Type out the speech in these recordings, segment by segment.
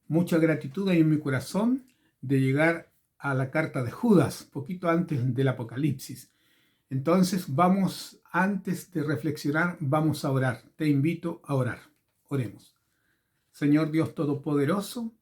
mucha gratitud hay en mi corazón de llegar a la carta de Judas, poquito antes del Apocalipsis. Entonces antes de reflexionar, vamos a orar. Te invito a orar. Oremos. Señor Dios Todopoderoso,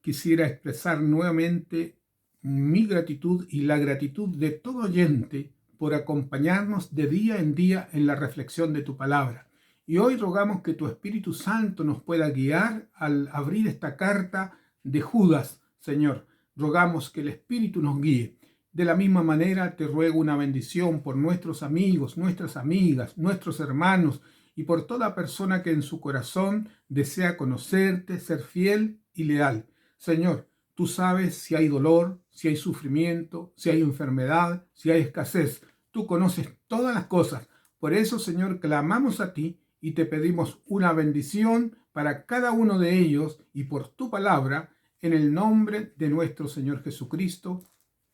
quisiera expresar nuevamente mi gratitud y la gratitud de todo oyente por acompañarnos de día en día en la reflexión de tu palabra. Y hoy rogamos que tu Espíritu Santo nos pueda guiar al abrir esta carta de Judas, Señor. Rogamos que el Espíritu nos guíe. De la misma manera te ruego una bendición por nuestros amigos, nuestras amigas, nuestros hermanos y por toda persona que en su corazón desea conocerte, ser fiel y leal. Señor, tú sabes si hay dolor, si hay sufrimiento, si hay enfermedad, si hay escasez. Tú conoces todas las cosas. Por eso, Señor, clamamos a ti y te pedimos una bendición para cada uno de ellos y por tu palabra, en el nombre de nuestro Señor Jesucristo.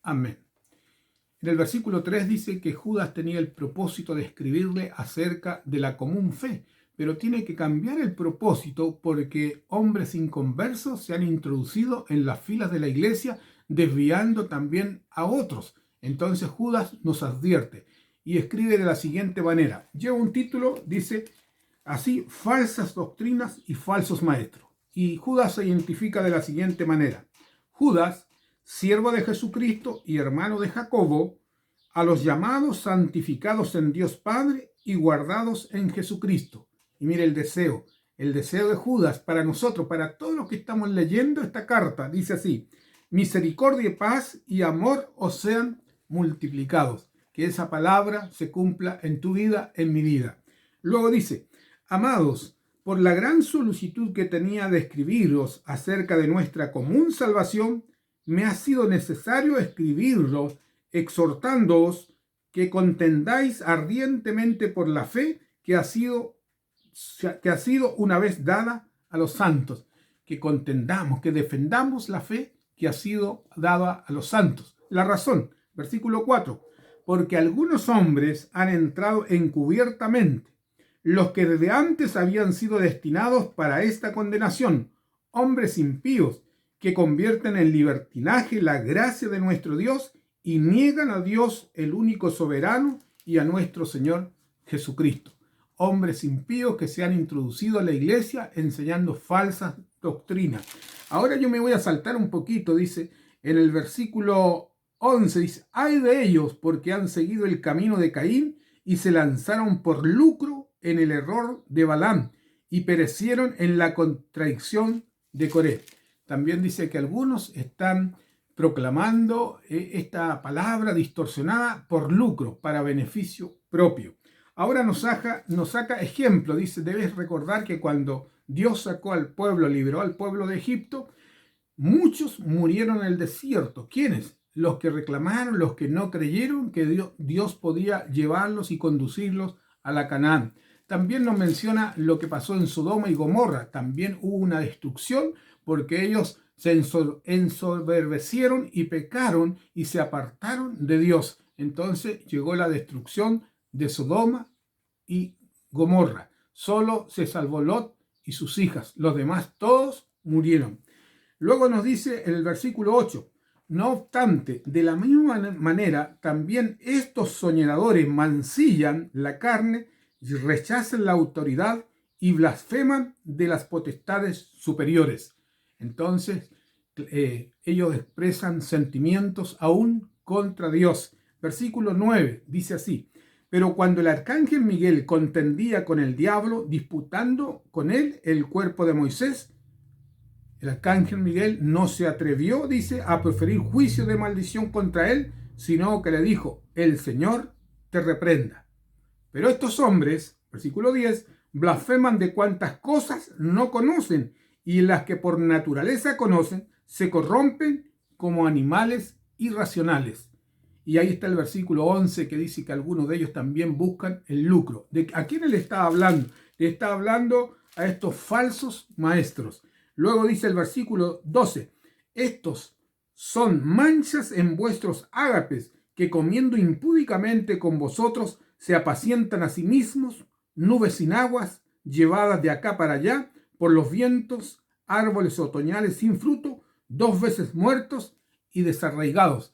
Amén. En el versículo 3 dice que Judas tenía el propósito de escribirle acerca de la común fe, pero tiene que cambiar el propósito porque hombres inconversos se han introducido en las filas de la iglesia, desviando también a otros. Entonces Judas nos advierte y escribe de la siguiente manera. Lleva un título, dice así: falsas doctrinas y falsos maestros. Y Judas se identifica de la siguiente manera: Judas, siervo de Jesucristo y hermano de Jacobo, a los llamados, santificados en Dios Padre y guardados en Jesucristo. Y mire el deseo de Judas para nosotros, para todos los que estamos leyendo esta carta, dice así: misericordia, paz y amor os sean multiplicados. Que esa palabra se cumpla en tu vida, en mi vida. Luego dice: amados, por la gran solicitud que tenía de escribiros acerca de nuestra común salvación, me ha sido necesario escribirlo, exhortándoos que contendáis ardientemente por la fe que ha sido una vez dada a los santos. Que contendamos, que defendamos la fe que ha sido dada a los santos. La razón, versículo 4, porque algunos hombres han entrado encubiertamente, los que desde antes habían sido destinados para esta condenación, hombres impíos, que convierten en libertinaje la gracia de nuestro Dios y niegan a Dios, el único soberano, y a nuestro Señor Jesucristo. Hombres impíos que se han introducido a la iglesia enseñando falsas doctrinas. Ahora yo me voy a saltar un poquito, dice en el versículo 11, dice: ay de ellos, porque han seguido el camino de Caín y se lanzaron por lucro en el error de Balaam y perecieron en la contradicción de Coré. También dice que algunos están proclamando esta palabra distorsionada por lucro, para beneficio propio. Ahora nos saca ejemplo, dice: debes recordar que cuando Dios sacó al pueblo, liberó al pueblo de Egipto, muchos murieron en el desierto. ¿Quiénes? Los que reclamaron, los que no creyeron que Dios podía llevarlos y conducirlos a la Canaán. También nos menciona lo que pasó en Sodoma y Gomorra. También hubo una destrucción porque ellos se ensoberbecieron y pecaron y se apartaron de Dios. Entonces llegó la destrucción de Sodoma y Gomorra. Solo se salvó Lot y sus hijas. Los demás todos murieron. Luego nos dice en el versículo 8: no obstante, de la misma manera, también estos soñadores mancillan la carne y rechazan la autoridad y blasfeman de las potestades superiores. Entonces, ellos expresan sentimientos aún contra Dios. Versículo 9 dice así: pero cuando el arcángel Miguel contendía con el diablo, disputando con él el cuerpo de Moisés, el arcángel Miguel no se atrevió, dice, a proferir juicio de maldición contra él, sino que le dijo: el Señor te reprenda. Pero estos hombres, versículo 10, blasfeman de cuantas cosas no conocen, y las que por naturaleza conocen, se corrompen como animales irracionales. Y ahí está el versículo 11 que dice que algunos de ellos también buscan el lucro. ¿A quién le está hablando? Le está hablando a estos falsos maestros. Luego dice el versículo 12: estos son manchas en vuestros ágapes, que comiendo impúdicamente con vosotros se apacientan a sí mismos, nubes sin aguas, llevadas de acá para allá por los vientos árboles otoñales sin fruto, 2 veces muertos y desarraigados.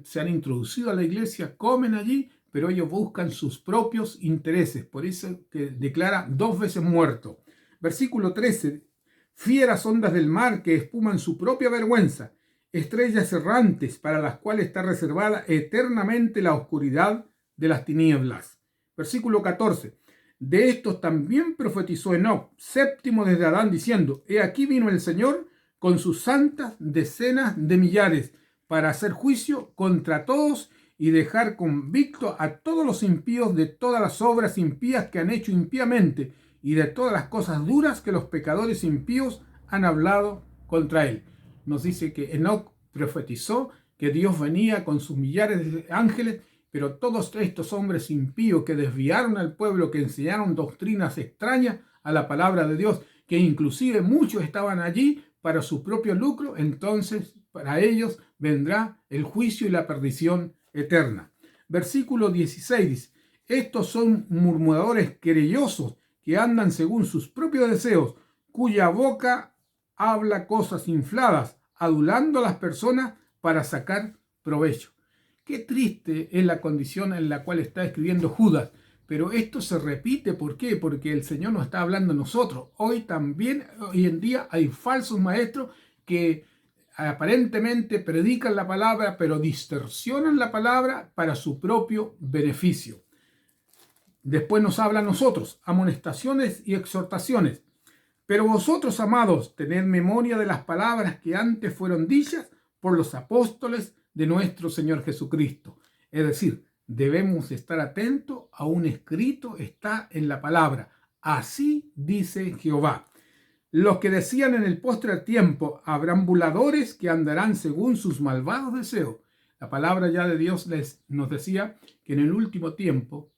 Se han introducido a la iglesia, comen allí, pero ellos buscan sus propios intereses. Por eso que declara 2 veces muerto. Versículo 13. Fieras ondas del mar que espuman su propia vergüenza, estrellas errantes para las cuales está reservada eternamente la oscuridad de las tinieblas. Versículo 14. De estos también profetizó Enoc, séptimo desde Adán, diciendo: He aquí vino el Señor con sus santas decenas de millares, para hacer juicio contra todos y dejar convicto a todos los impíos de todas las obras impías que han hecho impíamente y de todas las cosas duras que los pecadores impíos han hablado contra él. Nos dice que Enoc profetizó que Dios venía con sus millares de ángeles, pero todos estos hombres impíos que desviaron al pueblo, que enseñaron doctrinas extrañas a la palabra de Dios, que inclusive muchos estaban allí para su propio lucro, entonces para ellos vendrá el juicio y la perdición eterna. Versículo 16 dice: Estos son murmuradores querellosos que andan según sus propios deseos, cuya boca habla cosas infladas, adulando a las personas para sacar provecho. Qué triste es la condición en la cual está escribiendo Judas, pero esto se repite. ¿Por qué? Porque el Señor nos está hablando a nosotros. Hoy en día hay falsos maestros que aparentemente predican la palabra, pero distorsionan la palabra para su propio beneficio. Después nos habla a nosotros, amonestaciones y exhortaciones. Pero vosotros, amados, tened memoria de las palabras que antes fueron dichas por los apóstoles de nuestro Señor Jesucristo. Es decir, debemos estar atentos a un escrito, está en la palabra. Así dice Jehová. Los que decían en el postrer tiempo: habrán burladores que andarán según sus malvados deseos. La palabra ya de Dios nos decía que en el último tiempo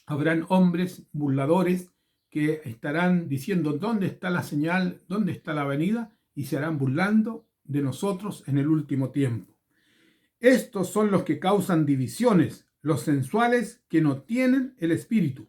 habrán hombres burladores que estarán diciendo dónde está la señal, dónde está la venida, y se harán burlando de nosotros en el último tiempo. Estos son los que causan divisiones, los sensuales que no tienen el espíritu.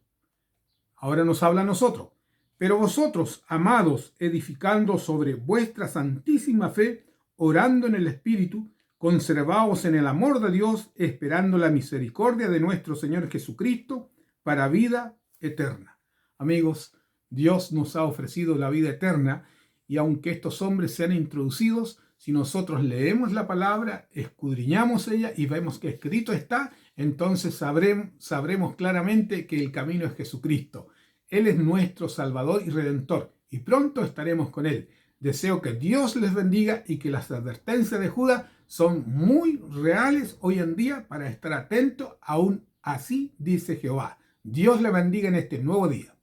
Ahora nos habla a nosotros. Pero vosotros, amados, edificando sobre vuestra santísima fe, orando en el espíritu, conservaos en el amor de Dios, esperando la misericordia de nuestro Señor Jesucristo para vida eterna. Amigos, Dios nos ha ofrecido la vida eterna, y aunque estos hombres sean introducidos, si nosotros leemos la palabra, escudriñamos ella y vemos que escrito está, entonces sabremos claramente que el camino es Jesucristo. Él es nuestro Salvador y Redentor, y pronto estaremos con Él. Deseo que Dios les bendiga y que las advertencias de Judas son muy reales hoy en día para estar atentos. Aún así dice Jehová. Dios le bendiga en este nuevo día.